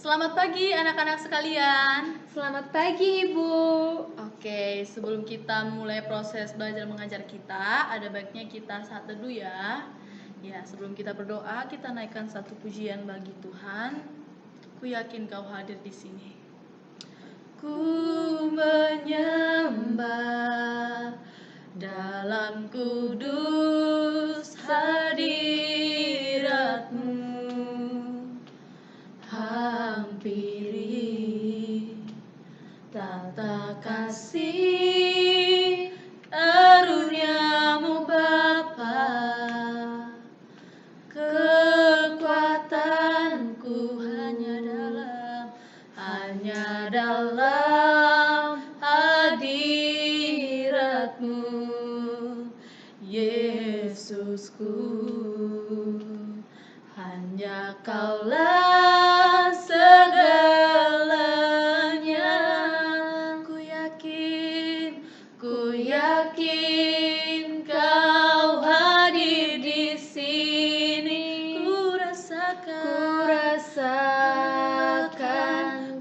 Selamat pagi anak-anak sekalian. Selamat pagi, Ibu. Oke, sebelum kita mulai proses belajar mengajar kita, ada baiknya kita saat teduh ya. Ya, sebelum kita berdoa, kita naikkan satu pujian bagi Tuhan. Ku yakin kau hadir di sini. Ku menyembah dalam kudus hadirat-Mu. Hampiri tata kasih karunia-Mu Bapa. Kekuatanku hanya dalam hadirat-Mu, Yesusku. Hanya Kaulah segalanya. Ku yakin Kau hadir di sini. Ku rasakan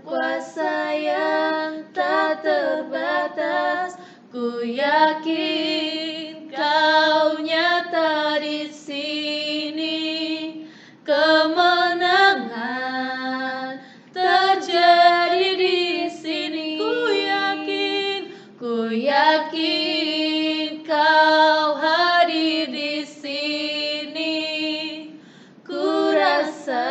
kuasa yang tak terbatas. Ku yakin Kau nyata di sini. Kemenangan terjadi di sini. Ku yakin Kau hadir di sini. Ku rasakan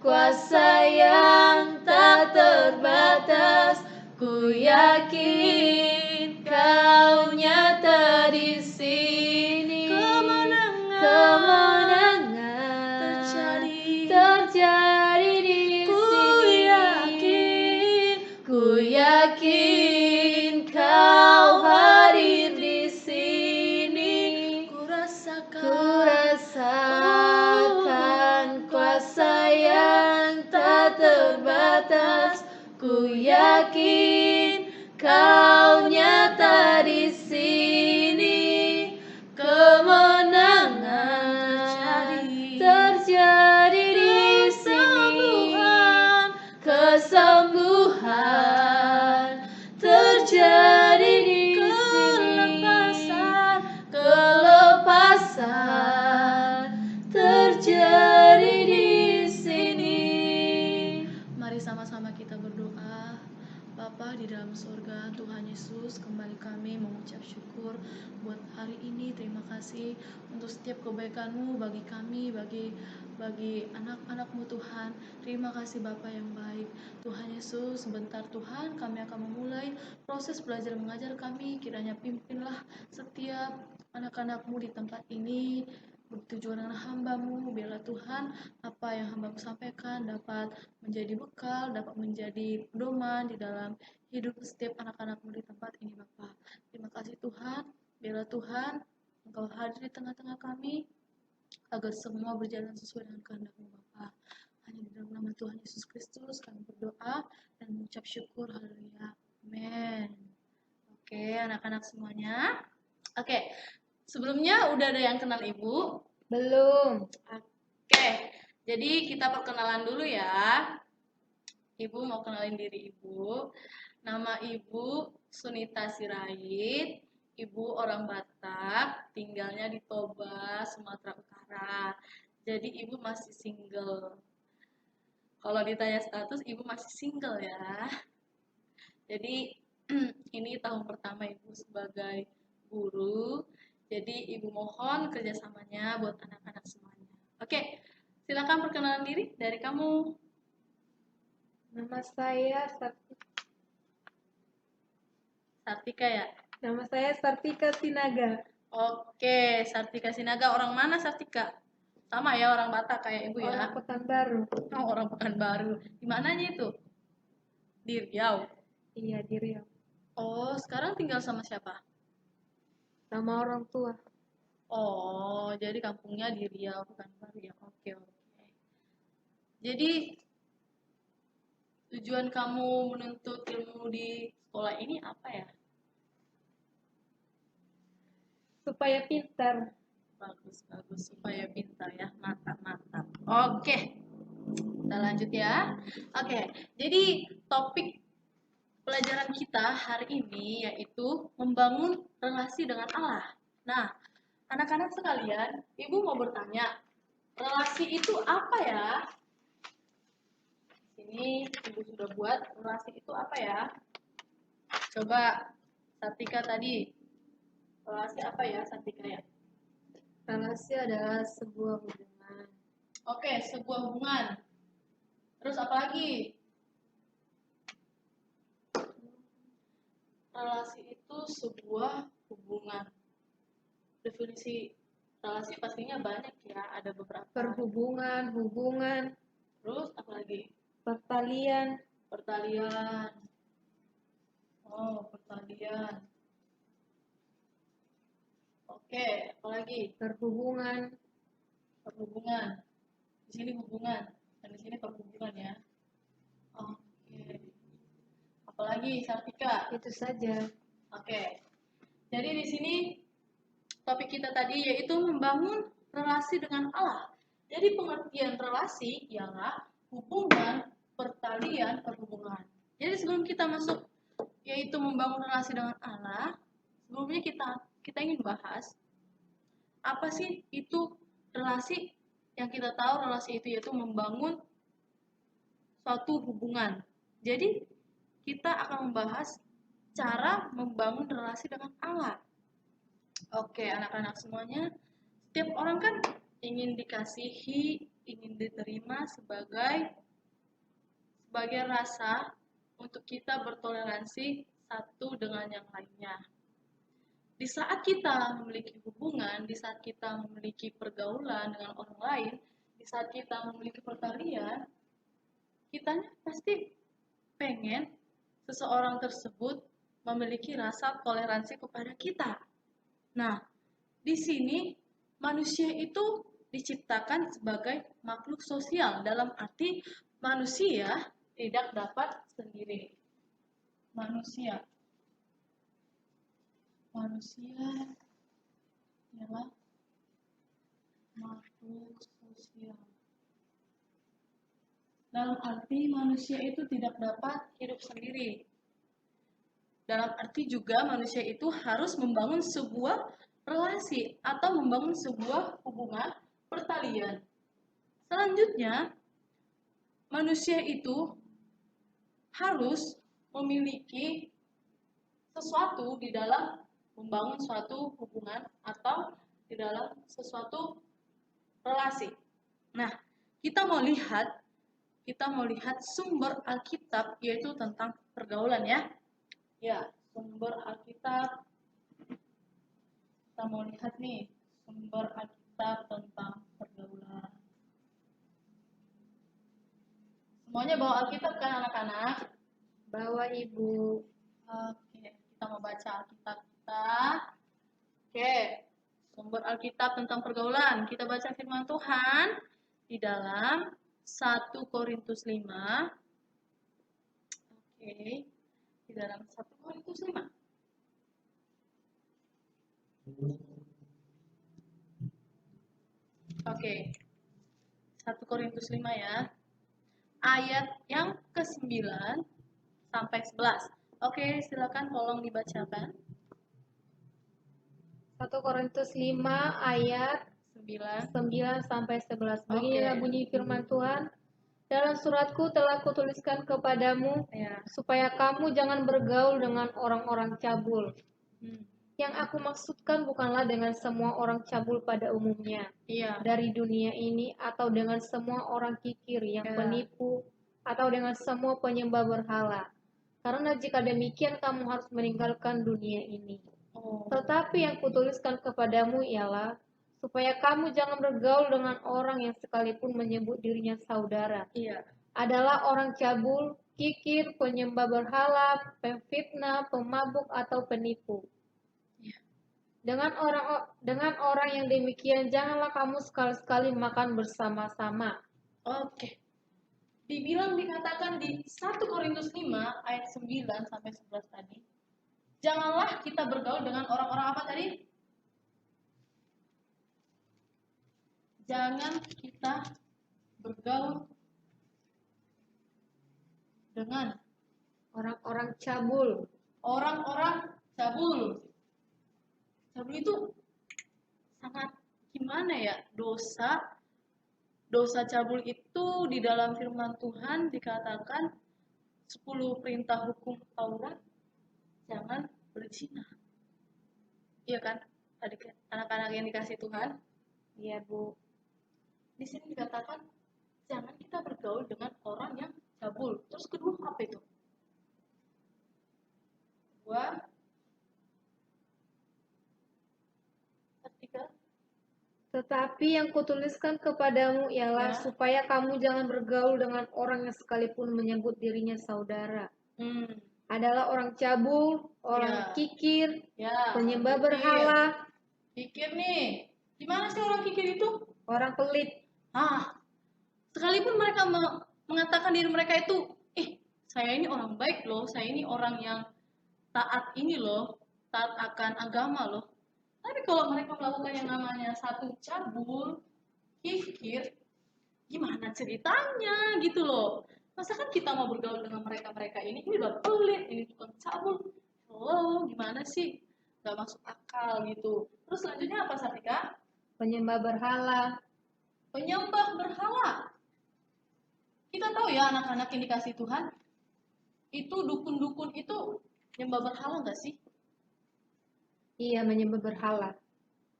kuasa yang tak terbatas. Ku yakin Kau nyata di sini. Kemenangan terjadi di sini. Ku yakin Kau hadir di sini. Ku rasakan kuasa yang tak terbatas. Ku yakin Kau nyata di sini. Kemenangan terjadi di sini. Kesembuhan terjadi di sini. Kelepasan terjadi di sini. Mari sama-sama kita berdoa. Bapa di dalam surga, Tuhan Yesus, kembali kami mengucap syukur buat hari ini. Terima kasih untuk setiap kebaikan-Mu bagi kami, bagi anak-anak-Mu Tuhan. Terima kasih Bapa yang baik. Tuhan Yesus, sebentar Tuhan kami akan memulai proses belajar mengajar kami. Kiranya pimpinlah setiap anak-anak-Mu di tempat ini. Begitu juga dengan hamba-Mu, biarlah Tuhan apa yang hamba-Mu sampaikan dapat menjadi bekal, dapat menjadi pedoman di dalam hidup setiap anak-anak-Mu di tempat ini Bapa. Terima kasih Tuhan, biarlah Tuhan Engkau hadir di tengah-tengah kami, agar semua berjalan sesuai dengan kehendak-Mu Bapa. Hanya di dalam nama Tuhan Yesus Kristus kami berdoa dan mengucap syukur. Haleluya. Amin. Oke, anak-anak semuanya. Oke, sebelumnya udah ada yang kenal Ibu? Belum. Oke, jadi kita perkenalan dulu ya. Ibu mau kenalin diri Ibu. Nama Ibu Sunita Sirait. Ibu orang Batak, tinggalnya di Toba, Sumatera Utara. Jadi Ibu masih single. Kalau ditanya status, Ibu masih single ya. Jadi ini tahun pertama Ibu sebagai guru. Jadi Ibu mohon kerjasamanya buat anak-anak semuanya. Oke, silakan perkenalan diri dari kamu. Nama saya Sartika ya? Nama saya Sartika Sinaga. Oke, Sartika Sinaga. Orang mana Sartika? Sama ya, orang Batak kayak Ibu ya? Orang Pekanbaru. Oh, orang Pekanbaru. Di mananya itu? Di Riau? Iya, di Riau. Oh, sekarang tinggal sama siapa? Sama orang tua. Oh, jadi kampungnya di Riau, Pekanbaru ya? Oke. Jadi, tujuan kamu menuntut ilmu di sekolah ini apa ya? Supaya pintar. Bagus, supaya pintar ya. Mantap. Oke. Kita lanjut ya. Oke, jadi topik pelajaran kita hari ini yaitu membangun relasi dengan Allah. Nah, anak-anak sekalian, Ibu mau bertanya, relasi itu apa ya? Sini Ibu sudah buat relasi itu apa ya? Coba Satika tadi. Relasi apa ya, Satika ya? Relasi adalah sebuah hubungan. Oke, sebuah hubungan. Terus apa lagi? Relasi itu sebuah hubungan. Definisi relasi pastinya banyak ya, ada beberapa. Perhubungan, hubungan, Terus apa lagi? pertalian, Pertalian. Oh, pertalian. Oke, apa lagi? perhubungan, Perhubungan. Di sini hubungan dan di sini perhubungan ya. Oke. Apalagi Sartika? itu saja. Oke. Jadi di sini topik kita tadi yaitu membangun relasi dengan Allah. Jadi pengertian relasi ialah hubungan, pertalian, perhubungan. Jadi sebelum kita masuk yaitu membangun relasi dengan Allah, sebelumnya kita ingin bahas apa sih itu relasi. Yang kita tahu relasi itu yaitu membangun suatu hubungan. Jadi kita akan membahas cara membangun relasi dengan Allah. Oke, anak-anak semuanya, setiap orang kan ingin dikasihi, ingin diterima sebagai rasa untuk kita bertoleransi satu dengan yang lainnya. Di saat kita memiliki hubungan, di saat kita memiliki pergaulan dengan orang lain, di saat kita memiliki pertalian, kita pasti pengen seseorang tersebut memiliki rasa toleransi kepada kita. Nah, di sini manusia itu diciptakan sebagai makhluk sosial, dalam arti manusia tidak dapat sendiri. Manusia ialah makhluk sosial. Dalam arti manusia itu tidak dapat hidup sendiri. Dalam arti juga manusia itu harus membangun sebuah relasi atau membangun sebuah hubungan pertalian. Selanjutnya, manusia itu harus memiliki sesuatu di dalam membangun suatu hubungan atau di dalam sesuatu relasi. Nah, kita mau lihat sumber Alkitab yaitu tentang pergaulan ya. Ya, sumber Alkitab. Kita mau lihat nih sumber Alkitab tentang pergaulan. Semuanya bawa Alkitab kan anak-anak? Bawa Ibu. Oke, kita mau baca Alkitab kita. Oke, sumber Alkitab tentang pergaulan. Kita baca firman Tuhan di dalam 1 Korintus 5. Oke, di dalam 1 Korintus 5. Oke, 1 Korintus 5 ya. Ayat yang ke-9 sampai 11. Oke, silakan tolong dibacakan. 1 Korintus 5 ayat 9 sampai 11. Beginilah bunyi firman Tuhan. Dalam suratku telah kutuliskan kepadamu Ya. supaya kamu jangan bergaul dengan orang-orang cabul. Hmm. Yang aku maksudkan bukanlah dengan semua orang cabul pada umumnya Iya. dari dunia ini, atau dengan semua orang kikir yang penipu, atau dengan semua penyembah berhala. Karena jika demikian kamu harus meninggalkan dunia ini. Tetapi yang kutuliskan kepadamu ialah supaya kamu jangan bergaul dengan orang yang sekalipun menyebut dirinya saudara. Iya. Adalah orang cabul, kikir, penyembah berhala, pemfitnah, pemabuk, atau penipu. Dengan orang yang demikian janganlah kamu sekali-sekali makan bersama-sama. Oke. Dikatakan di 1 Korintus 5 ayat 9 sampai 11 tadi. Janganlah kita bergaul dengan orang-orang apa tadi? Jangan kita bergaul dengan orang-orang cabul. orang-orang cabul. Cabul itu sangat gimana ya, dosa cabul itu di dalam firman Tuhan dikatakan 10 perintah hukum Taurat, jangan berzina. Iya kan? Anak-anak yang dikasih Tuhan. Iya, Bu. Di sini dikatakan jangan kita bergaul dengan orang yang cabul. Terus kedua apa itu? Dua, ketiga. Tetapi yang kutuliskan kepadamu ialah Ya. supaya kamu jangan bergaul dengan orang yang sekalipun menyebut dirinya saudara. Adalah orang cabul, orang Ya. kikir, Ya, penyembah kikir. berhala. Kikir nih. Gimana sih orang kikir itu? Orang pelit. Sekalipun mereka mengatakan diri mereka itu, saya ini orang baik loh, saya ini orang yang taat ini loh, taat akan agama loh. Tapi kalau mereka melakukan yang namanya satu cabul, kikir, gimana ceritanya gitu loh. Masa kan kita mau bergaul dengan mereka-mereka ini udah pelit, ini tukang cabul. Oh, gimana sih? Gak masuk akal gitu. Terus selanjutnya apa, Sartika? Penyembah berhala. Penyembah berhala. Kita tahu ya anak-anak yang dikasih Tuhan, itu dukun-dukun itu nyembah berhala nggak sih? Iya, menyembah berhala.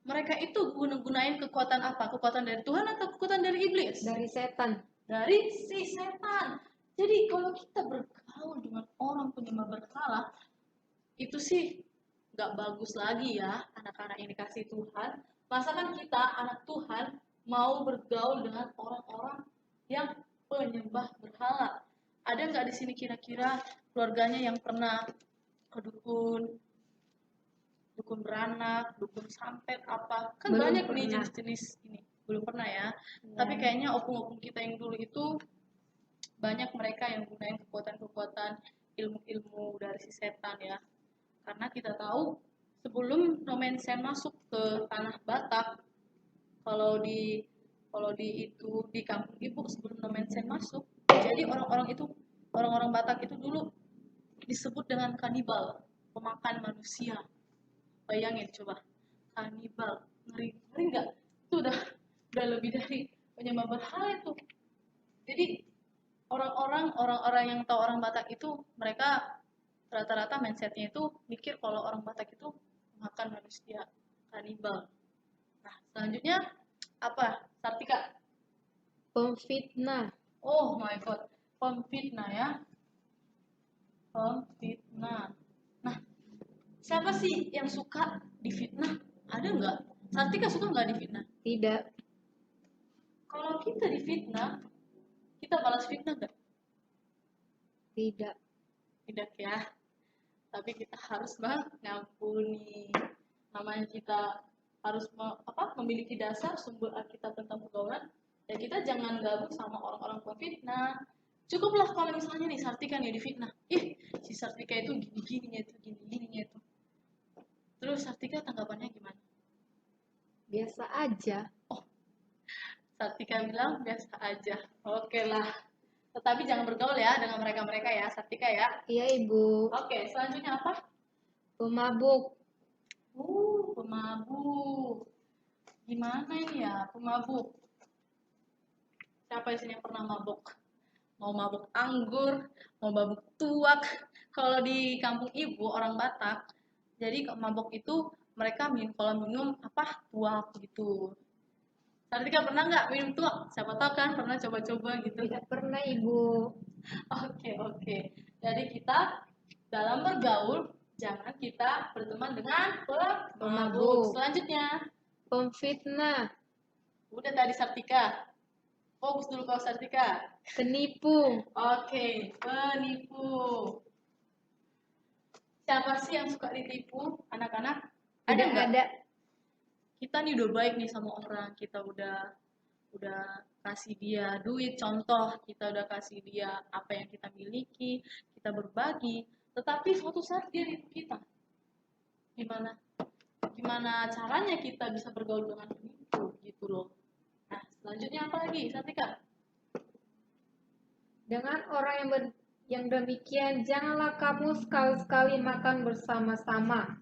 Mereka itu gunain kekuatan apa? Kekuatan dari Tuhan atau kekuatan dari iblis? Dari setan. Dari si setan. Jadi kalau kita bergaul dengan orang penyembah berhala, itu sih nggak bagus lagi ya anak-anak yang dikasih Tuhan. Masa kan kita anak Tuhan mau bergaul dengan orang-orang yang penyembah berhala? Ada nggak di sini kira-kira keluarganya yang pernah ke dukun beranak, dukun sampet apa? Kan Belum banyak pernah. nih jenis-jenis ini. Belum pernah ya. Ya. Tapi kayaknya opung-opung kita yang dulu itu banyak mereka yang gunain kekuatan-kekuatan ilmu-ilmu dari si setan ya. Karena kita tahu sebelum Nomen Sen masuk ke tanah Batak, kalau di kampung ibu sebelum Nomen Sen masuk, jadi orang-orang Batak itu dulu disebut dengan kanibal, pemakan manusia. Bayangin coba, kanibal, ngeri nggak? Itu udah lebih dari penyembah berhala itu. Jadi orang-orang yang tahu orang Batak itu, mereka rata-rata mindsetnya itu mikir kalau orang Batak itu makan manusia, kanibal. Nah, selanjutnya apa, Sartika? Pemfitnah. Oh my god, pemfitnah ya. Pemfitnah. Nah, siapa sih yang suka difitnah? Ada nggak? Sartika suka nggak difitnah? Tidak. Kalau kita difitnah, kita balas fitnah nggak? Tidak. Tidak ya. Tapi kita harus mengampuni. Namanya kita harus memiliki dasar sumber Alkitab tentang pergaulan. Ya kita jangan gabung sama orang-orang pemfitnah. Cukuplah kalau misalnya nih Sartika nih difitnah. Si Sartika itu gini-gininya itu, gini-gininya itu. Terus Sartika tanggapannya gimana? Biasa aja. Sartika bilang biasa aja. Oke lah. Tetapi jangan bergaul ya dengan mereka-mereka ya, Sartika ya. Iya, Ibu. Oke, selanjutnya apa? Pemabuk. Pemabuk. Gimana ini ya, pemabuk? Siapa di sini yang pernah mabuk? Mau mabuk anggur, mau mabuk tuak. Kalau di kampung ibu orang Batak, jadi mabuk itu mereka kalau minum tuak gitu. Sartika pernah nggak minum tuak? Siapa tahu kan pernah coba-coba gitu. Tidak pernah, Ibu. Oke. Jadi kita dalam bergaul jangan kita berteman dengan pemabuk. Selanjutnya, pemfitnah. Udah tadi Sartika. Fokus dulu kalau Sartika. Penipu. Oke, penipu. Siapa sih yang suka ditipu? Anak-anak? Ada nggak? Ada. Kita nih udah baik nih sama orang. Kita udah kasih dia duit, contoh kita udah kasih dia apa yang kita miliki, kita berbagi, tetapi suatu saat dia nipu kita. Gimana caranya kita bisa bergaul dengan penipu gitu loh. Nah, selanjutnya apa lagi, Sartika? Dengan orang yang yang demikian, janganlah kamu sekali-sekali makan bersama-sama.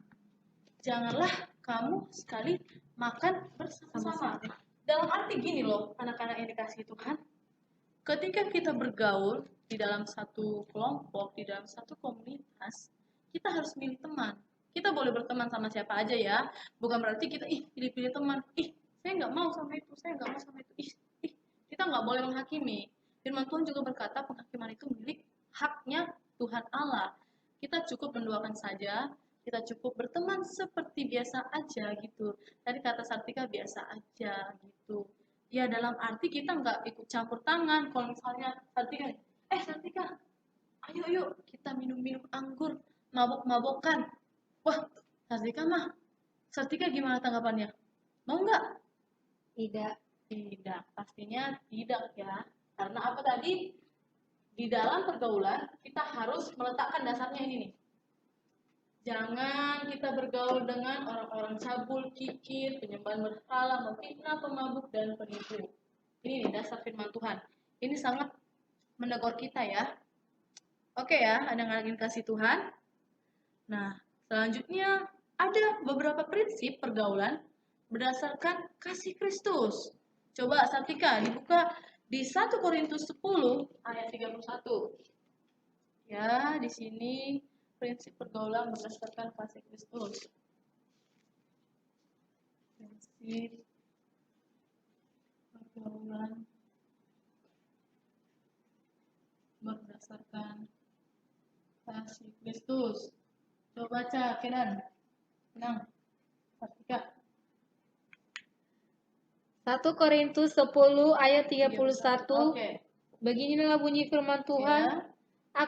Janganlah kamu sekali makan bersama-sama. Dalam arti gini loh, anak-anak yang dikasihi Tuhan, ketika kita bergaul di dalam satu kelompok, di dalam satu komunitas, kita harus milih teman. Kita boleh berteman sama siapa aja ya, bukan berarti kita pilih-pilih teman. Saya nggak mau sama itu, saya nggak mau sama itu. Kita nggak boleh menghakimi. Firman Tuhan juga berkata penghakiman itu milik haknya Tuhan Allah. Kita cukup mendoakan saja, kita cukup berteman seperti biasa aja gitu. Tadi kata Sartika biasa aja gitu. Ya dalam arti kita nggak ikut campur tangan. Kalau misalnya Sartika, ayo yuk kita minum-minum anggur, mabok-mabokan. Wah, Sartika gimana tanggapannya? Mau nggak? Tidak. Tidak, pastinya tidak ya. Karena apa tadi? Di dalam pergaulan kita harus meletakkan dasarnya ini nih. Jangan kita bergaul dengan orang-orang cabul, kikir, penyembah berhala, memfitnah, pemabuk, dan penipu. Ini nih dasar firman Tuhan. Ini sangat menegur kita ya. Oke ya, anak-anak yang kasih Tuhan. Nah, selanjutnya ada beberapa prinsip pergaulan berdasarkan kasih Kristus. Coba Sartika dibuka di 1 Korintus 10 ayat 31. Ya, di sini prinsip pergaulan berdasarkan kasih Kristus. Prinsip pergaulan berdasarkan kasih Kristus. Coba baca, Kenan. Tenang. Sartika. 1 Korintus 10 ayat 31. Oke. Beginilah bunyi firman Tuhan. Ya.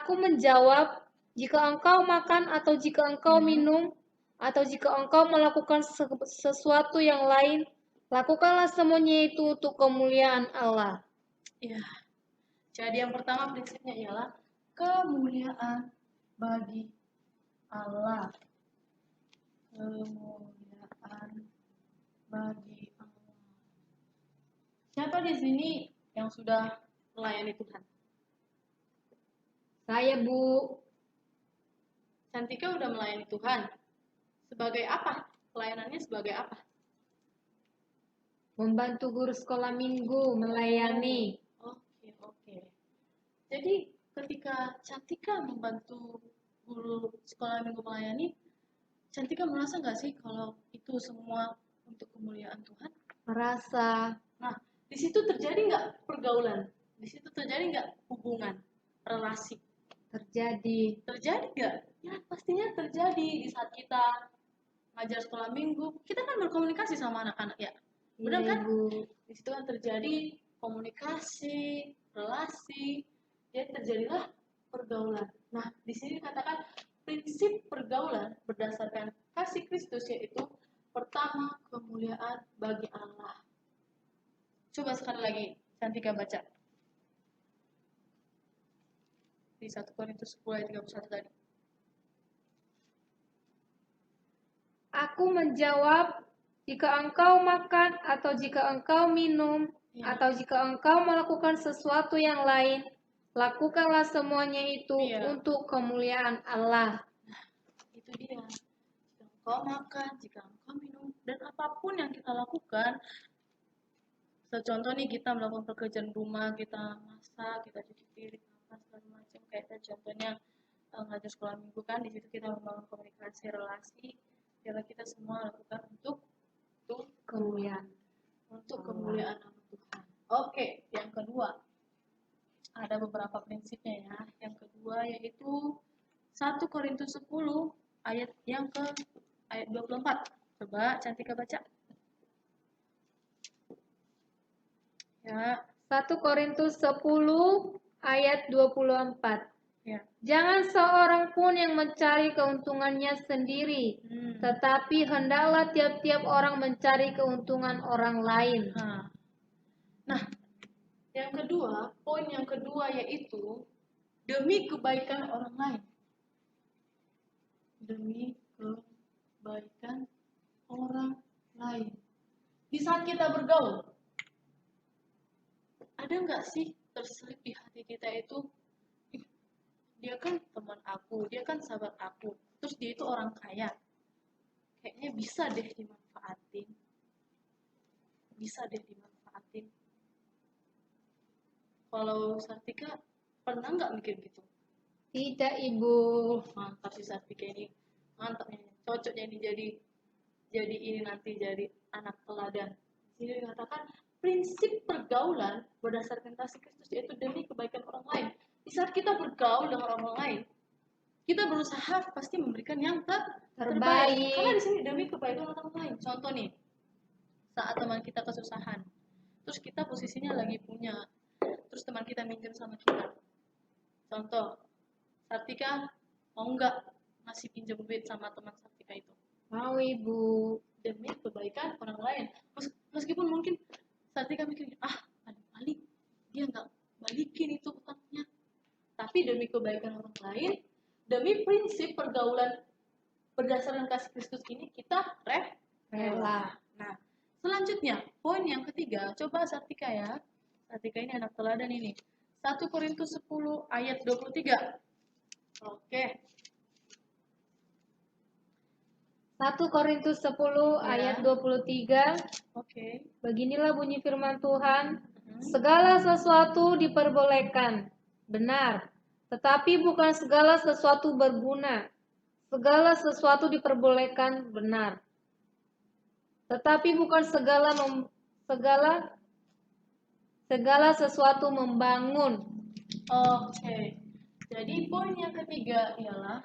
Aku menjawab, jika engkau makan atau jika engkau minum atau jika engkau melakukan sesuatu yang lain, lakukanlah semuanya itu untuk kemuliaan Allah. Ya. Jadi yang pertama prinsipnya ialah kemuliaan bagi Allah. Kemuliaan bagi Allah. Siapa di sini yang sudah melayani Tuhan? Saya, Bu. Cantika udah melayani Tuhan. Sebagai apa? Pelayanannya sebagai apa? Membantu guru sekolah minggu melayani. Oke. Jadi ketika Cantika membantu guru sekolah minggu melayani, Cantika merasa nggak sih kalau itu semua untuk kemuliaan Tuhan? Merasa. Nah, di situ terjadi nggak pergaulan? Di situ terjadi nggak hubungan, relasi? Terjadi nggak? Ya pastinya terjadi di saat kita ngajar sekolah minggu. Kita kan berkomunikasi sama anak-anak ya, benar kan? Di situ kan terjadi komunikasi, relasi, jadi terjadilah pergaulan. Nah, di sini katakan prinsip pergaulan berdasarkan kasih Kristus yaitu pertama kemuliaan bagi Allah. Coba sekali lagi, Cantika baca. Di 1 Korintus 10 ayat 31 tadi. Aku menjawab, jika engkau makan atau jika engkau minum atau jika engkau melakukan sesuatu yang lain, lakukanlah semuanya itu untuk kemuliaan Allah. Nah, itu dia. Jika engkau makan, jika engkau minum, dan apapun yang kita lakukan, contoh nih kita melakukan pekerjaan rumah, kita masak, kita cuci piring, segala macam, kayak contohnya ngajar sekolah minggu kan, di situ kita membangun komunikasi, relasi, biarlah kita semua lakukan untuk kemuliaan, untuk kemuliaan nama Tuhan. Oke, yang kedua ada beberapa prinsipnya ya. Yang kedua yaitu 1 Korintus 10 ayat yang ke ayat 24. Coba Cantika baca. Ya. 1 Korintus 10 ayat 24. Ya. Jangan seorang pun yang mencari keuntungannya sendiri, tetapi hendaklah tiap-tiap orang mencari keuntungan orang lain. Nah, yang kedua, poin yang kedua yaitu demi kebaikan orang lain. Demi kebaikan orang lain. Di saat kita bergaul, ada nggak sih terselip di hati kita itu, dia kan teman aku, dia kan sahabat aku, terus dia itu orang kaya, kayaknya bisa deh dimanfaatin, bisa deh dimanfaatin. Kalau Sartika pernah nggak mikir gitu? Tidak, Ibu. Mantap sih Sartika ini, mantapnya, cocoknya ini jadi ini nanti jadi anak teladan. Jadi dikatakan prinsip pergaulan berdasarkan kasih Kristus yaitu demi kebaikan orang lain. Di saat kita bergaul dengan orang lain, kita berusaha pasti memberikan yang terbaik. Karena di sini demi kebaikan orang lain. Contoh nih, saat teman kita kesusahan, terus kita posisinya lagi punya, terus teman kita minjem sama kita. Contoh, Sartika mau nggak ngasih pinjam duit sama teman Sartika itu? Mau, Ibu. Demi kebaikan orang lain. Meskipun mungkin Sartika mikir, ada balik, dia nggak balikin itu utangnya. Tapi demi kebaikan orang lain, demi prinsip pergaulan berdasarkan kasih Kristus ini, kita rela. Nah, selanjutnya, poin yang ketiga, coba Sartika ya. Sartika ini anak teladan ini. 1 Korintus 10 ayat 23. Oke. 1 Korintus 10 ayat 23. Oke. Beginilah bunyi firman Tuhan. Segala sesuatu diperbolehkan, benar, tetapi bukan segala sesuatu berguna. Segala sesuatu diperbolehkan, benar, tetapi bukan segala sesuatu membangun. Oke. Jadi poin yang ketiga ialah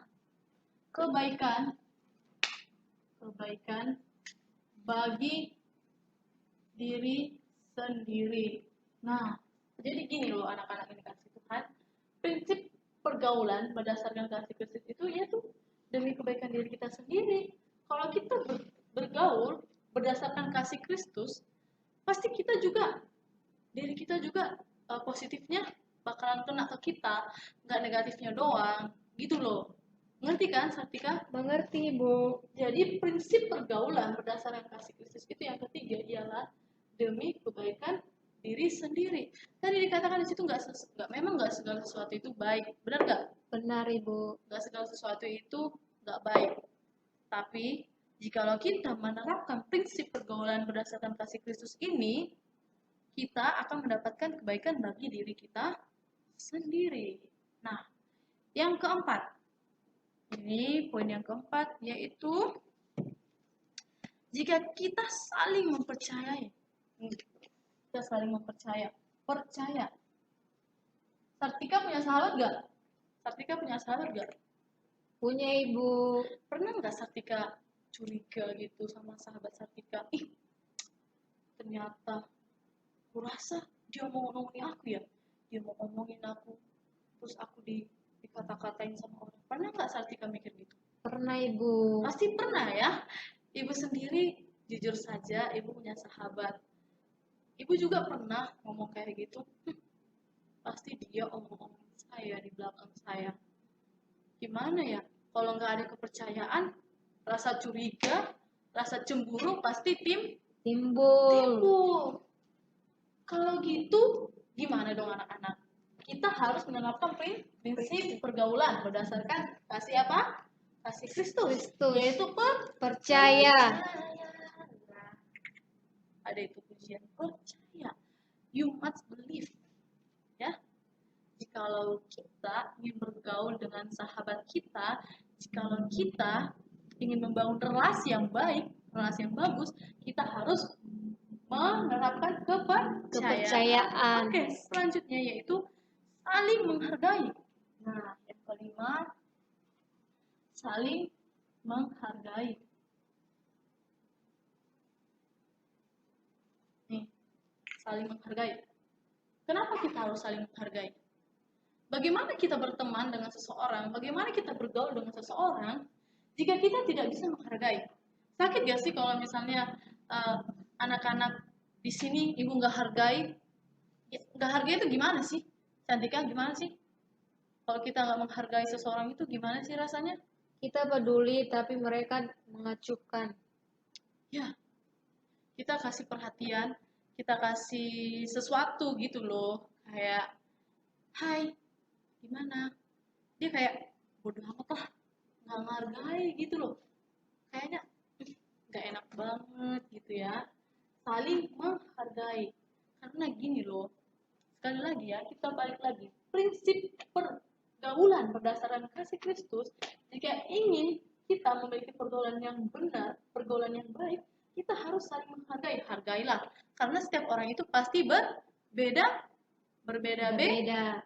kebaikan bagi diri sendiri. Nah, jadi gini loh anak-anak ini kasih Tuhan, prinsip pergaulan berdasarkan kasih Kristus itu yaitu demi kebaikan diri kita sendiri. Kalau kita bergaul berdasarkan kasih Kristus, pasti diri kita juga positifnya bakalan kena ke kita, nggak negatifnya doang, gitu loh. Ngerti kan, Sartika? Mengerti, Bu. Jadi prinsip pergaulan berdasarkan kasih Kristus itu yang ketiga ialah demi kebaikan diri sendiri. Tadi dikatakan di situ memang nggak segala sesuatu itu baik, benar nggak? Benar, Ibu. Nggak segala sesuatu itu nggak baik. Tapi jikalau kita menerapkan prinsip pergaulan berdasarkan kasih Kristus ini, kita akan mendapatkan kebaikan bagi diri kita sendiri. Nah, yang keempat, ini poin yang keempat, yaitu jika kita saling mempercayai. Kita saling percaya. Sartika punya sahabat gak? Punya, Ibu. Pernah nggak Sartika curiga gitu sama sahabat Sartika? Ternyata kurasa dia mau ngomongin aku ya, dia mau ngomongin aku, terus aku dikata-katain sama orang. Pernah nggak Sartika mikir gitu? Pernah, Ibu. Pasti pernah ya. Ibu sendiri jujur saja, ibu punya sahabat. Ibu juga pernah ngomong kayak gitu. Pasti dia omong-omongin saya di belakang saya. Gimana ya? Kalau nggak ada kepercayaan, rasa curiga, rasa cemburu pasti timbul. Kalau gitu, gimana dong anak-anak? Kita harus menerapkan prinsip pergaulan berdasarkan kasih apa? Kasih Kristus. Yaitu percaya. Ada itu pujian, percaya. You must believe. Ya. Jikalau kita ingin bergaul dengan sahabat kita, jikalau kita ingin membangun relasi yang baik, relasi yang bagus, kita harus menerapkan kepercayaan. Oke, selanjutnya yaitu saling menghargai. Nah, yang kelima, saling menghargai. Nih, saling menghargai. Kenapa kita harus saling menghargai? Bagaimana kita berteman dengan seseorang, bagaimana kita bergaul dengan seseorang, jika kita tidak bisa menghargai? Sakit gak sih kalau misalnya anak-anak di sini ibu nggak hargai? Nggak hargai itu gimana sih? Cantika gimana sih? Kalau kita nggak menghargai seseorang itu gimana sih rasanya? Kita peduli tapi mereka mengacuhkan. Ya, kita kasih perhatian, kita kasih sesuatu gitu loh, kayak, hai, gimana? dia kayak bodoh amat lah, nggak menghargai gitu loh. Kayaknya nggak enak banget gitu ya. Saling menghargai. Karena gini loh, sekali lagi ya, kita balik lagi. Prinsip pergaulan berdasarkan kasih Kristus, jika ingin kita memiliki pergaulan yang benar, pergaulan yang baik, kita harus saling menghargai. Hargailah. Karena setiap orang itu pasti berbeda, berbeda-beda.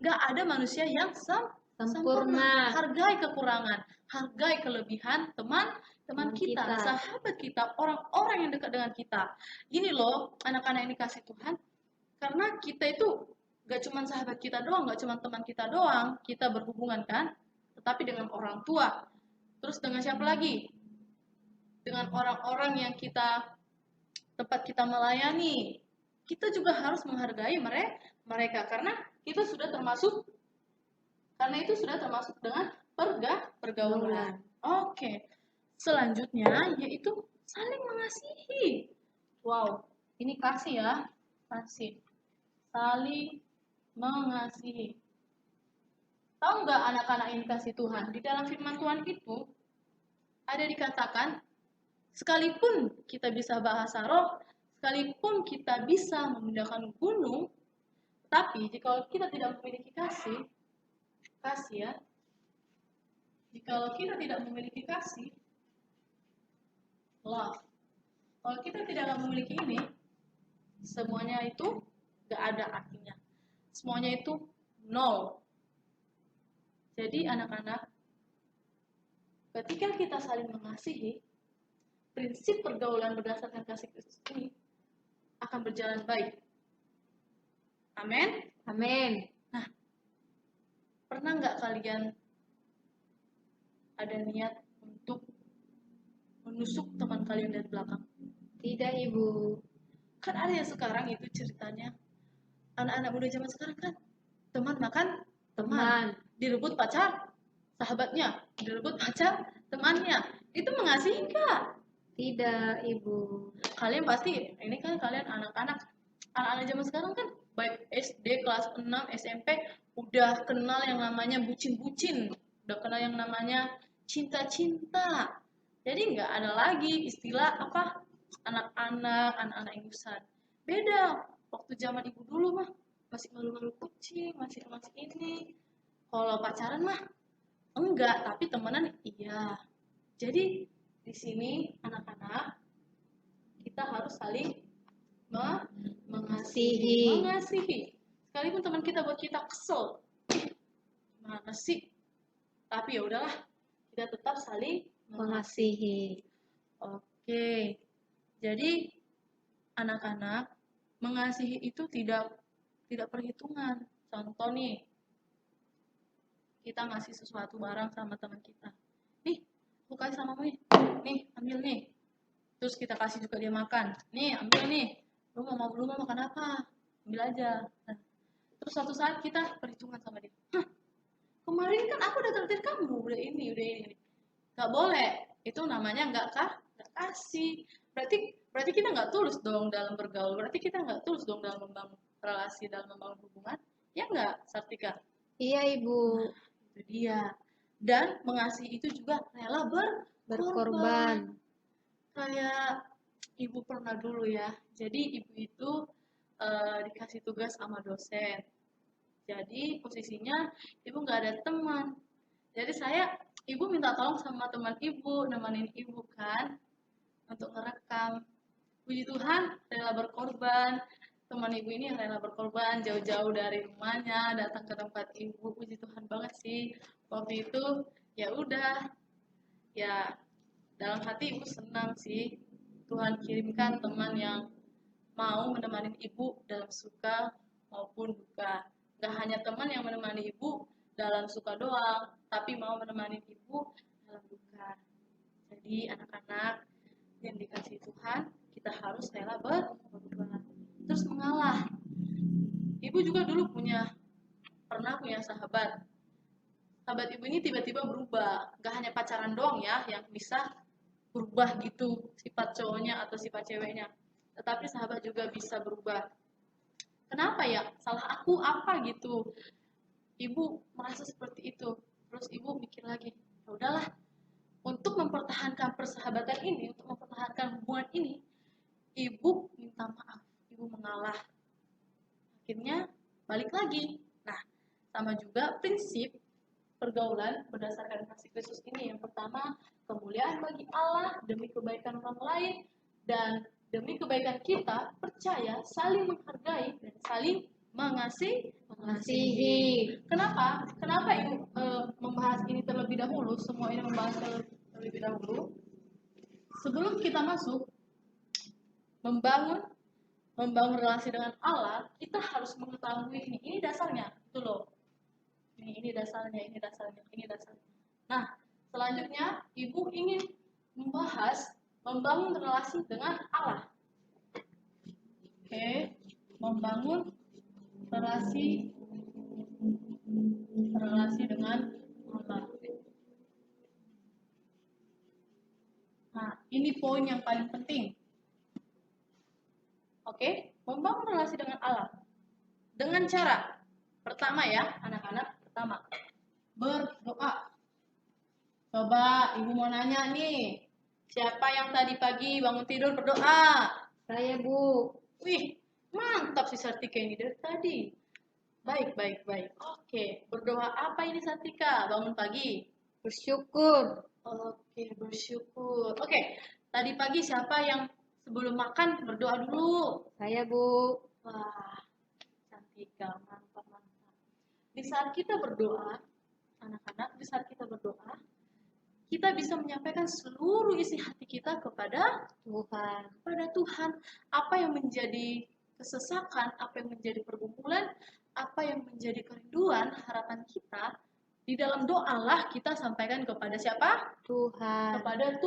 Nggak ada manusia yang sempurna. Hargai kekurangan, hargai kelebihan teman kita, sahabat kita, orang-orang yang dekat dengan kita. Gini loh, anak-anak yang dikasih Tuhan, karena kita itu gak cuma sahabat kita doang, gak cuma teman kita doang, kita berhubungan kan, tetapi dengan orang tua. Terus dengan siapa lagi? Dengan orang-orang yang tempat kita melayani. Kita juga harus menghargai mereka karena itu sudah termasuk dengan pergaulan. Oke. Selanjutnya yaitu saling mengasihi. Wow, ini kasih ya. Kasih. Saling mengasihi. Tahu nggak anak-anak yang dikasih Tuhan? Di dalam firman Tuhan itu ada dikatakan, sekalipun kita bisa bahasa roh, sekalipun kita bisa memindahkan gunung, tapi jika kita tidak memiliki kasih ya, jika kita tidak memiliki kasih, love, kalau kita tidak memiliki ini, semuanya itu gak ada artinya. Semuanya itu nol. Jadi anak-anak, ketika kita saling mengasihi, prinsip pergaulan berdasarkan kasih Kristus ini akan berjalan baik. Amin? Amin. Nah, pernah nggak kalian ada niat untuk menusuk teman kalian dari belakang? Tidak, Ibu. Kan ada yang sekarang itu ceritanya, anak-anak muda zaman sekarang kan, teman makan teman, direbut pacar sahabatnya, direbut pacar temannya. Itu mengasihi nggak? Tidak, Ibu. Kalian pasti, ini kan kalian anak-anak zaman sekarang kan, baik SD kelas 6, SMP, udah kenal yang namanya bucin-bucin, udah kenal yang namanya cinta-cinta. Jadi nggak ada lagi istilah apa anak-anak ingusan. Beda waktu zaman ibu dulu mah masih malu-malu kucing, masih ini. Kalau pacaran mah enggak, tapi temenan iya. Jadi di sini anak-anak kita harus saling mengasihi. Sekalipun teman kita buat kita kesel, gimana sih? Tapi ya udahlah, kita tetap saling Mengasihi. Oke. Jadi anak-anak, mengasihi itu tidak perhitungan. Contoh nih, kita ngasih sesuatu barang sama teman kita. Nih, aku kasih sama kamu nih. Nih, ambil nih. Terus kita kasih juga dia makan. Nih, ambil nih. Lu mau makan apa? Ambil aja. Nah, terus suatu saat kita perhitungan sama dia. Hah, kemarin kan aku udah traktir kamu, udah ini. Gak boleh. Itu namanya nggak kasih. Berarti kita nggak tulus dong dalam bergaul. Berarti kita nggak tulus dong dalam membangun relasi, dalam membangun hubungan. Ya nggak, Sartika? Iya, Ibu. Nah, itu dia. Dan mengasihi itu juga rela Berkorban. Kayak ibu pernah dulu ya. Jadi ibu itu dikasih tugas sama dosen. Jadi posisinya ibu nggak ada teman. Jadi ibu minta tolong sama teman ibu, nemenin ibu kan untuk ngerekam. Puji Tuhan, rela berkorban. Teman ibu ini rela berkorban jauh-jauh dari rumahnya datang ke tempat ibu. Puji Tuhan banget sih. Waktu itu ya udah, ya dalam hati ibu senang sih. Tuhan kirimkan teman yang mau menemani ibu dalam suka maupun duka. Gak hanya teman yang menemani ibu dalam suka doang, tapi mau menemani ibu dalam duka. Jadi anak-anak yang dikasih Tuhan, kita harus rela berkorban. Terus mengalah. Ibu juga dulu pernah punya sahabat. Sahabat ibu ini tiba-tiba berubah. Gak hanya pacaran doang ya yang bisa berubah gitu sifat cowoknya atau sifat ceweknya. Tetapi sahabat juga bisa berubah. Kenapa ya? Salah aku apa gitu? ibu merasa seperti itu. Terus ibu mikir lagi, ya udahlah, untuk mempertahankan persahabatan ini, untuk mempertahankan hubungan ini, ibu minta maaf, ibu mengalah. Akhirnya balik lagi. Nah, sama juga prinsip pergaulan berdasarkan kasih Kristus ini. Yang pertama, kemuliaan bagi Allah demi kebaikan orang lain, dan demi kebaikan kita, percaya, saling menghargai, dan saling mengasihi. Kenapa? Kenapa ibu membahas ini terlebih dahulu? Semua ini membahas terlebih dahulu. Sebelum kita masuk membangun relasi dengan Allah, kita harus mengetahui ini dasarnya, itu loh. Ini dasarnya. Nah, selanjutnya ibu ingin membahas membangun relasi dengan Allah. Oke, membangun relasi dengan Allah. Nah, ini poin yang paling penting. Oke, membangun relasi dengan Allah dengan cara pertama ya, anak-anak, pertama berdoa. Coba ibu mau nanya nih, siapa yang tadi pagi bangun tidur berdoa? Saya, Bu. Wih, mantap si Sartika ini dari tadi. Baik. Oke, berdoa apa ini Sartika bangun pagi? Bersyukur. Oke, bersyukur. Oke, tadi pagi siapa yang sebelum makan berdoa dulu? Saya, Bu. Wah, Sartika, mantap. Di saat kita berdoa, anak-anak, di saat kita berdoa, kita bisa menyampaikan seluruh isi hati kita kepada Tuhan. Apa yang menjadi kesesakan, apa yang menjadi pergumulan, apa yang menjadi kerinduan, harapan kita, di dalam doalah kita sampaikan kepada siapa? Tuhan. Kepada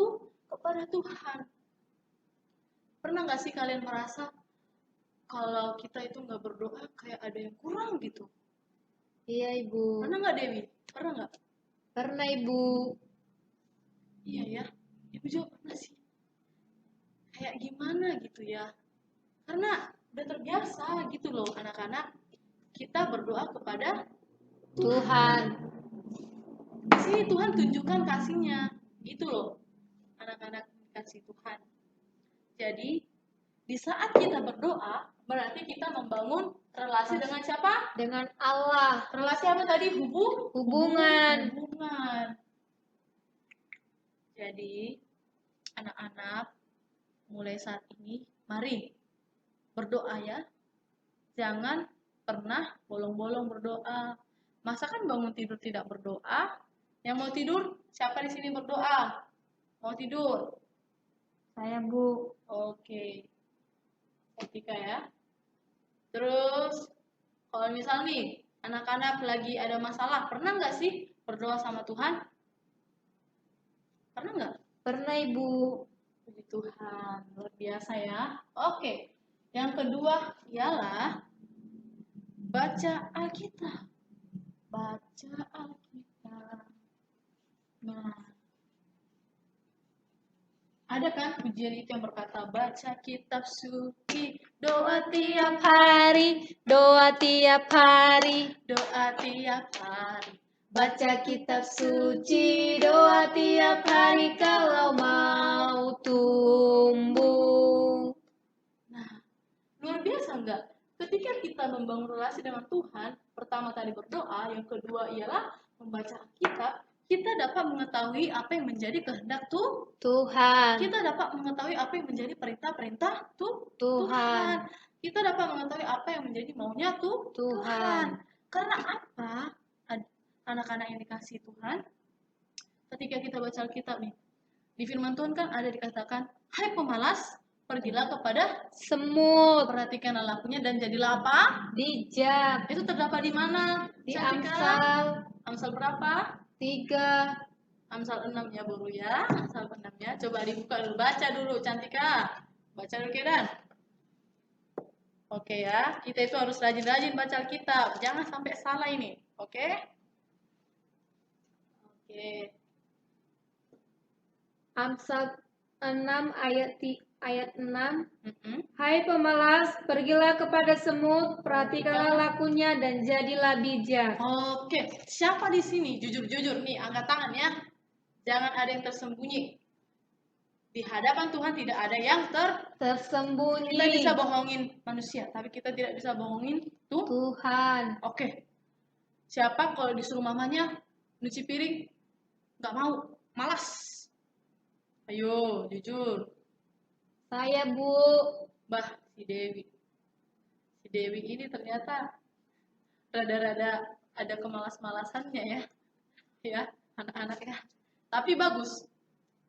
Tuhan. Pernah nggak sih kalian merasa kalau kita itu nggak berdoa kayak ada yang kurang gitu? Iya, Ibu. Pernah nggak, Dewi? Pernah nggak? Pernah, Ibu. Iya ya, ibu juga pernah sih. Kayak gimana gitu ya. Karena udah terbiasa gitu loh anak-anak. Kita berdoa kepada Tuhan. Di sini Tuhan tunjukkan kasihnya. Gitu loh. Anak-anak kasih Tuhan. Jadi, di saat kita berdoa, berarti kita membangun relasi dengan siapa? Dengan Allah. Relasi apa tadi? Hubungan. Jadi, anak-anak, mulai saat ini, mari berdoa ya. Jangan pernah bolong-bolong berdoa. Masa kan bangun tidur tidak berdoa? Yang mau tidur, siapa di sini berdoa? Mau tidur? Saya, Bu. Oke. Ketika ya. Terus, kalau misal nih, anak-anak lagi ada masalah, pernah nggak sih berdoa sama Tuhan? Pernah nggak? Pernah, Ibu. Puji Tuhan, luar biasa ya. Oke, yang kedua ialah baca Alkitab. Nah, ada kan pujian itu yang berkata baca kitab suci, doa tiap hari. Baca kitab suci, doa tiap hari kalau mau tumbuh. Nah, luar biasa enggak? Ketika kita membangun relasi dengan Tuhan, pertama tadi berdoa, yang kedua ialah membaca Alkitab, kita dapat mengetahui apa yang menjadi kehendak Tuhan. Kita dapat mengetahui apa yang menjadi perintah-perintah Tuhan. Kita dapat mengetahui apa yang menjadi maunya Tuhan. Karena apa? Anak-anak yang dikasih Tuhan, ketika kita baca Alkitab nih, di firman Tuhan kan ada dikatakan, hai pemalas, pergilah kepada semut. Perhatikanlah lakunya dan jadilah apa? Bijak. Itu terdapat di mana? Di Amsal. Amsal berapa? 3. Amsal 6 ya, Bu ya. Amsal 6 ya. Coba dibuka dulu, baca dulu Cantika. Baca dulu Kedan. Oke ya, kita itu harus rajin-rajin baca Alkitab. Jangan sampai salah ini. Oke? Oke. Amsal 6 ayat ayat 6. Mm-mm. Hai pemalas, pergilah kepada semut, perhatikanlah lakunya dan jadilah bijak. Oke, siapa di sini? Jujur-jujur nih, angkat tangan ya. Jangan ada yang tersembunyi. Di hadapan Tuhan tidak ada yang Tersembunyi. Kita bisa bohongin manusia, tapi kita tidak bisa bohongin Tuhan. Oke. Siapa kalau disuruh mamanya nyuci piring nggak mau, malas? Ayo, jujur. Saya, Bu. Bah, si Dewi. Si Dewi ini ternyata rada-rada ada kemalas-malasannya ya. Ya, anak-anaknya. Tapi bagus.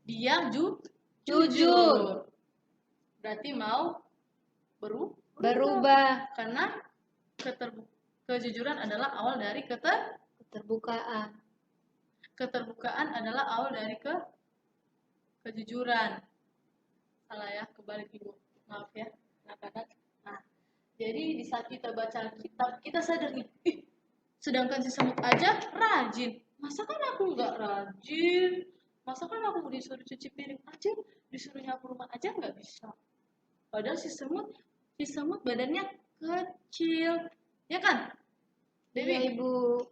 Dia jujur. Berarti mau berubah. Karena kejujuran adalah awal dari keterbukaan. Keterbukaan adalah awal dari kejujuran. Salah ya, kebalik Ibu. Maaf ya, anak-anak. Nah, jadi di saat kita baca kitab, kita sadar nih, sedangkan si semut aja rajin. Masa kan aku nggak rajin? Masa kan aku disuruh cuci piring aja, disuruh nyapu rumah aja nggak bisa? Padahal si semut badannya kecil, ya kan? Dewi, iya, Ibu.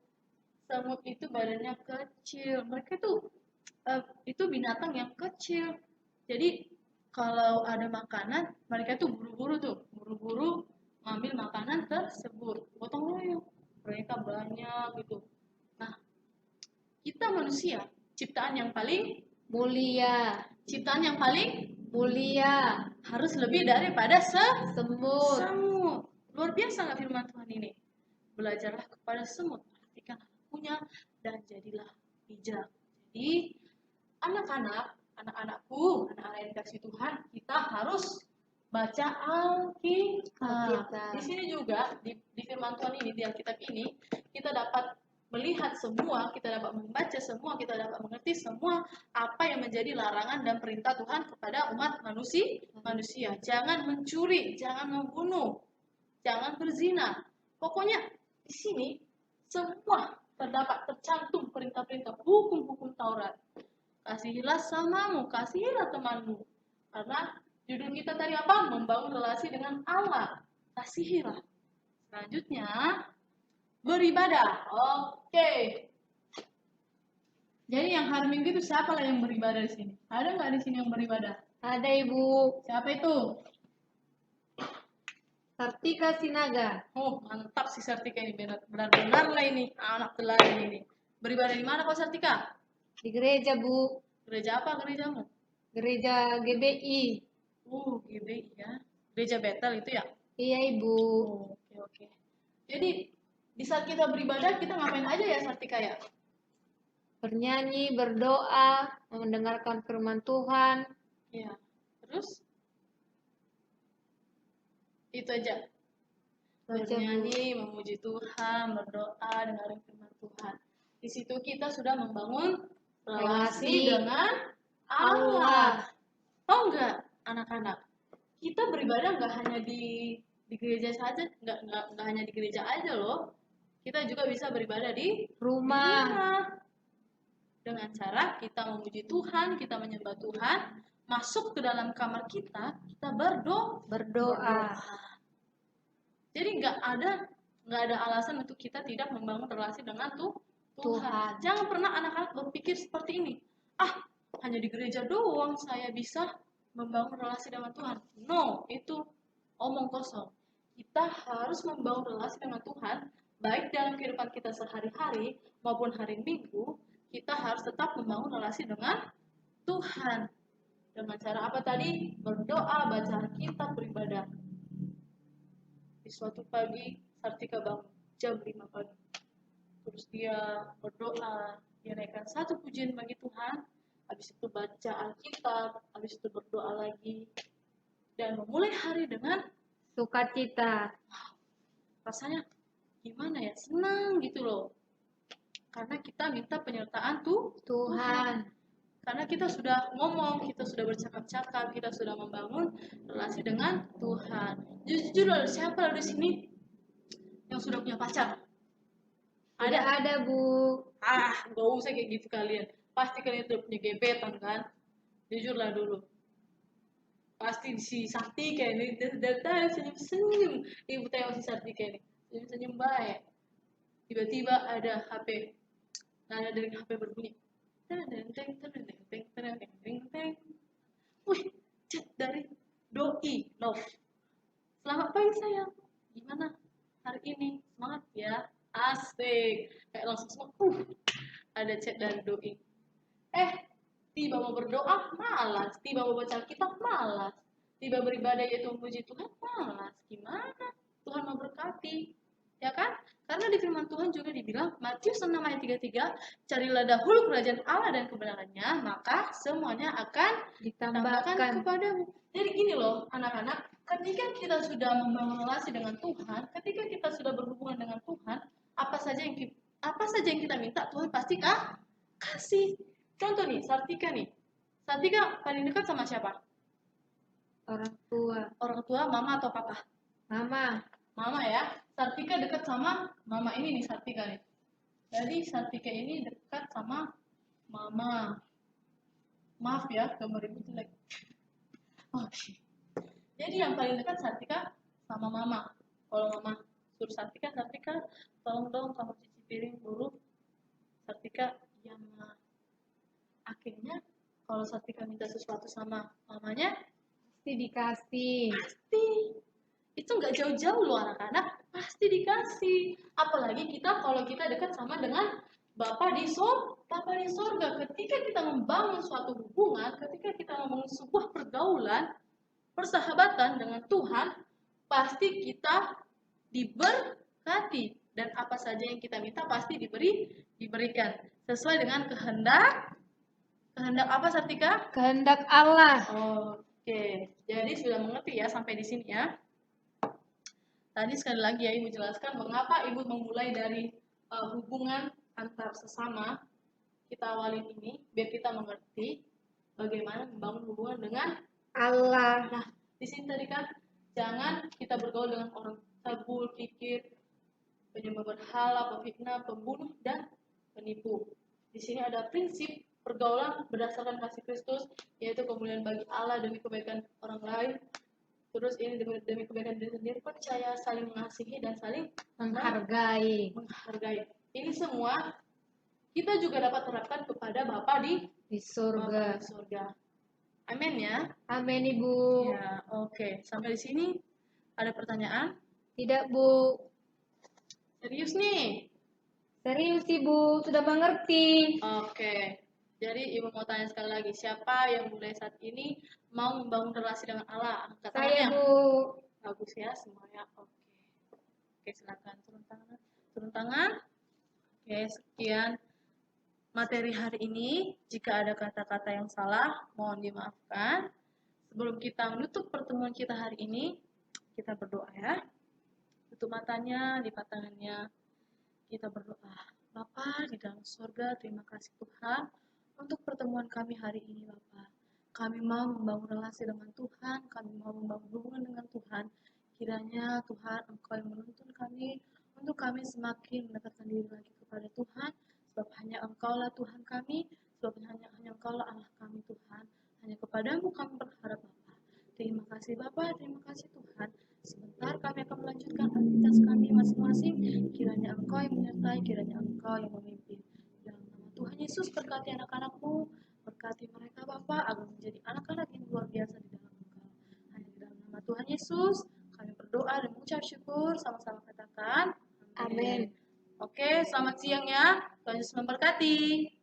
Semut itu badannya kecil. Mereka tuh itu binatang yang kecil. Jadi kalau ada makanan, mereka tuh buru-buru ngambil makanan tersebut. Gotong royong. Mereka banyak gitu. Nah, kita manusia, ciptaan yang paling mulia. Ciptaan yang paling mulia. Harus lebih daripada semut. Luar biasa nggak firman Tuhan ini? Belajarlah kepada semut, artikan punya dan jadilah bijak. Jadi anak-anakku, anak-anak yang dikasih Tuhan, kita harus baca Alkitab. Di sini juga di firman Tuhan ini, di Alkitab ini, kita dapat melihat semua, kita dapat membaca semua, kita dapat mengerti semua apa yang menjadi larangan dan perintah Tuhan kepada umat manusia. Jangan mencuri, jangan membunuh, jangan berzina. Pokoknya di sini semua tercantum perintah-perintah, hukum-hukum Taurat. Kasihilah samamu, kasihilah temanmu. Karena judul kita tadi apa? Membangun relasi dengan Allah. Kasihilah. Selanjutnya, beribadah. Oke. Jadi yang hari Minggu itu siapa lah yang beribadah di sini? Ada nggak di sini yang beribadah? Ada, Ibu. Siapa itu? Sartika Sinaga. Oh, mantap si Sartika ini, benar-benar lah ini anak teladan ini. Beribadah di mana kok Sartika? Di gereja, Bu. Gereja apa gerejamu? Gereja GBI. GBI ya. Gereja Bethel itu ya? Iya, Ibu. Oke. Jadi di saat kita beribadah kita ngapain aja ya Sartika ya? Bernyanyi, berdoa, mendengarkan firman Tuhan. Iya. Terus? Itu aja. Bernyanyi, memuji Tuhan, berdoa, dengarin firman Tuhan. Di situ kita sudah membangun relasi dengan Allah. Oh enggak, anak-anak. Kita beribadah nggak hanya di gereja saja, nggak hanya di gereja aja loh. Kita juga bisa beribadah di rumah. Dengan cara kita memuji Tuhan, kita menyembah Tuhan, masuk ke dalam kamar kita berdoa. Jadi nggak ada alasan untuk kita tidak membangun relasi dengan Tuhan. Jangan pernah anak-anak berpikir seperti ini. Hanya di gereja doang saya bisa membangun relasi dengan Tuhan. No, itu omong kosong. Kita harus membangun relasi dengan Tuhan, baik dalam kehidupan kita sehari-hari maupun hari Minggu. Kita harus tetap membangun relasi dengan Tuhan. Dengan cara apa tadi? Berdoa, baca Alkitab, beribadah. Di suatu pagi, Sartika bangun jam 5 pagi. Terus dia berdoa, dia naikkan satu pujian bagi Tuhan, habis itu baca Alkitab, habis itu berdoa lagi, dan memulai hari dengan sukacita. Rasanya gimana ya? Senang gitu loh. Karena kita minta penyertaan Tuhan. Karena kita sudah ngomong, kita sudah bercakap-cakap, kita sudah membangun relasi dengan Tuhan. Jujur loh, siapa di sini yang sudah punya pacar? Ada, Bu. Gak usah kayak gitu kalian. Pasti kalian sudah punya gebetan kan? Jujurlah dulu. Pasti si Sakti kayak ini datang senyum-senyum. Ibu tengok si Sakti kayak ini senyum-senyum baik. Tiba-tiba ada HP, nada dari HP berbunyi. Teng teng teng teng teng teng teng teng teng teng. Wih, chat dari Doi Love. Selamat pagi sayang. Gimana hari ini? Semangat ya. Asik. Kayak langsung semua. Ada chat dari Doi. Tiba mau berdoa, malas. Tiba mau baca kitab, malas. Tiba beribadah yaitu memuji Tuhan, malas. Gimana? Tuhan mau berkati. Ya kan? Karena di firman Tuhan juga dibilang, Matius 6 ayat 33, carilah dahulu kerajaan Allah dan kebenarannya, maka semuanya akan ditambahkan kepadamu. Jadi gini loh, anak-anak, ketika kita sudah membangun relasi dengan Tuhan, ketika kita sudah berhubungan dengan Tuhan, apa saja yang kita minta, Tuhan pasti kasih. Contoh nih, Sartika nih. Sartika paling dekat sama siapa? Orang tua. Orang tua, mama atau papa? Mama. Mama ya. Sartika dekat sama mama ini nih, Sartika nih. Jadi Sartika ini dekat sama mama. Maaf ya, gambar ibu jelek. Oke. Jadi yang paling dekat Sartika sama mama. Kalau mama suruh Sartika, tolong dong kamu cuci piring dulu. Sartika, ya ma. Akhirnya kalau Sartika minta sesuatu sama mamanya, pasti dikasih. Pasti. Itu nggak jauh-jauh loh anak-anak, pasti dikasih. Apalagi kalau kita dekat sama dengan Bapa di sorga. Ketika kita membangun suatu hubungan, ketika kita membangun sebuah pergaulan, persahabatan dengan Tuhan, pasti kita diberkati. Dan apa saja yang kita minta pasti diberikan. Sesuai dengan kehendak apa Sartika? Kehendak Allah. Oke, jadi sudah mengerti ya sampai di sini ya. Tadi sekali lagi ya Ibu jelaskan mengapa Ibu memulai dari hubungan antar sesama. Kita awalin ini biar kita mengerti bagaimana membangun hubungan dengan Allah. Nah, di sini tadi kan jangan kita bergaul dengan orang cabul, kikir, penyembah berhala, pefitnah, pembunuh dan penipu. Di sini ada prinsip pergaulan berdasarkan kasih Kristus, yaitu kemuliaan bagi Allah demi kebaikan orang lain. Terus ini demi kebaikan diri sendiri, percaya, saling mengasihi dan saling menghargai. Ini semua kita juga dapat terapkan kepada Bapa di surga. Amin ya. Amin Ibu. Ya, oke. Sampai di sini ada pertanyaan? Tidak Bu. Serius nih? Serius Ibu, sudah mengerti. Oke. Jadi Ibu mau tanya sekali lagi, siapa yang mulai saat ini mau membangun relasi dengan Allah? Angkat Saya tangannya. Bu. Bagus ya semuanya. Oke, silakan turun tangan. Turun tangan. Oke, sekian materi hari ini. Jika ada kata-kata yang salah, mohon dimaafkan. Sebelum kita menutup pertemuan kita hari ini, kita berdoa ya. Tutup matanya, lipat tangannya. Kita berdoa. Bapa di dalam surga, terima kasih Tuhan untuk pertemuan kami hari ini Bapa. Kami mau membangun relasi dengan Tuhan, kami mau membangun hubungan dengan Tuhan. Kiranya Tuhan Engkau yang menuntun kami untuk kami semakin mendekatkan diri lagi kepada Tuhan. Sebab hanya Engkau lah Tuhan kami, sebab hanya Engkau lah Allah kami Tuhan. Hanya kepadamu kami berharap Bapa. Terima kasih Bapa, terima kasih Tuhan. Sebentar kami akan melanjutkan aktivitas kami masing-masing. Kiranya Engkau yang menyertai, kiranya Engkau yang memimpin. Dalam nama Tuhan Yesus berkati anak-anakmu, berkati mereka Bapa agar menjadi anak-anak yang luar biasa di dalam Engkau. Hanya di dalam nama Tuhan Yesus kami berdoa dan mengucap syukur. Sama-sama katakan amin. Oke, selamat siang ya. Tuhan Yesus memberkati.